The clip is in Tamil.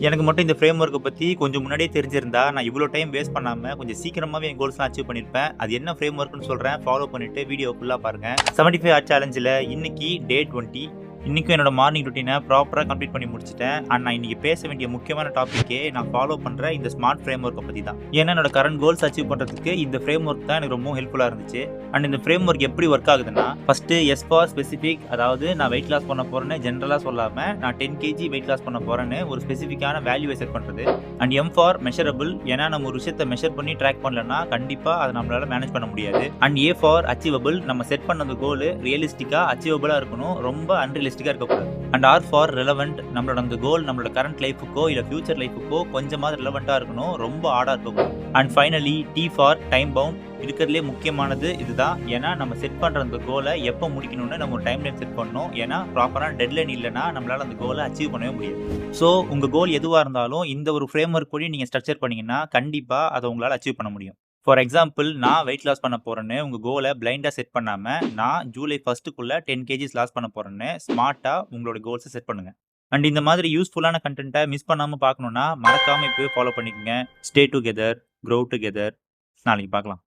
எனக்கு மட்டும் இந்த ஃப்ரேம் ஒர்க்க பத்தி கொஞ்சம் முன்னாடியே தெரிஞ்சிருந்தா, நான் இவ்ளோ டைம் வேஸ்ட் பண்ணாம கொஞ்சம் சீக்கிரமாவே என் கோல்ஸ்லாம் அச்சீவ் பண்ணியிருப்பேன். அது என்ன ஃப்ரேம் ஒர்க்ன்னு சொல்றேன். ஃபாலோ பண்ணிட்டு வீடியோ ஃபுல்லா பாருங்க. 75 ஹார்ஸ் சேலஞ்சுல இன்னைக்கு டே 20. இன்னைக்கும் என்னோட மார்னிங் ரொட்டீன ப்ராப்பரா கம்ப்ளீட் பண்ணி முடிச்சுட்டேன். அண்ட் நான் இன்னைக்கு பேச வேண்டிய முக்கியமான டாபிக்கே நான் ஃபாலோ பண்ற இந்த ஸ்மார்ட் ஃப்ரேம் ஒர்க்க பத்தி தான். ஏன்னா என்னோட கரண்ட் கோல்ஸ் அச்சீவ் பண்றதுக்கு இந்த ஃப்ரேம் ஒர்க் தான் எனக்கு ரொம்பவும் ஹெல்ப்ஃபுல்லா இருந்துச்சு. அண்ட் இந்த ஃப்ரேம் ஒர்க் எப்படி ஒர்க் ஆகுதுன்னா, ஃபர்ஸ்ட் எஸ் ஃபார் ஸ்பெசிஃபிக், அதாவது நான் வெயிட் லாஸ் பண்ண போறேன்னு ஜெனரலா சொல்லாம, நான் 10 கேஜி வெயிட் லாஸ் பண்ண போறேன்னு ஒரு ஸ்பெசிஃபிக்கான வேல்யூவை செட் பண்றது. அண்ட் எம் ஃபார் மெஷரபிள், ஏன்னா நம்ம ஒரு விஷயத்தை மெஷர் பண்ணி ட்ராக் பண்ணலன்னா கண்டிப்பா அதை நம்மளால மேனேஜ் பண்ண முடியாது. அண்ட் ஏ ஃபார் அச்சீவபிள், நம்ம செட் பண்ண அந்த கோல் ரியலிஸ்டிக்கா அச்சீவபிளா இருக்கணும், ரொம்ப அன்ரியலிஸ்டிக்கா இருக்கக்கூடாது. அண்ட் ஆர் ஃபார் ரெலவெண்ட், நம்மளோட அந்த கோல் நம்மளோட கரண்ட் லைஃபுக்கோ இல்ல ஃபியூச்சர் லைஃபுக்கோ கொஞ்சமாவது ரெலவெண்டா இருக்கணும், ரொம்ப ஆடா இருக்கக்கூடாது. And finally T for time bound, இருக்கிறதுலே முக்கியமானது இதுதான். ஏன்னா நம்ம செட் பண்ற அந்த கோலை எப்போ முடிக்கணும்னு நம்ம ஒரு டைம் லைன் செட் பண்ணணும். ஏன்னா ப்ராப்பரான டெட்லைன் இல்லைன்னா நம்மளால அந்த கோலை அச்சீவ் பண்ணவே முடியாது. ஸோ உங்க கோல் எதுவாக இருந்தாலும் இந்த ஒரு ஃப்ரேம் ஒர்க் படி நீங்க ஸ்ட்ரக்சர் பண்ணீங்கன்னா கண்டிப்பா அதை உங்களால அச்சீவ் பண்ண முடியும். ஃபார் எக்ஸாம்பிள், நான் வெயிட் லாஸ் பண்ண போறேன்னு உங்க கோலை பிளைண்டா செட் பண்ணாம, நான் ஜூலை 1க்குள்ள 10 கேஜிஸ் லாஸ் பண்ண போறேன்னு ஸ்மார்ட்டா உங்களோட கோல்ஸை செட் பண்ணுங்க. அண்ட் இந்த மாதிரி யூஸ்ஃபுல்லான கண்டென்ட்டை மிஸ் பண்ணாம பார்க்கணும்னா மறக்காம இப்பவே ஃபாலோ பண்ணிக்கங்க. Stay together, grow together. நாளைக்கு பார்க்கலாம்.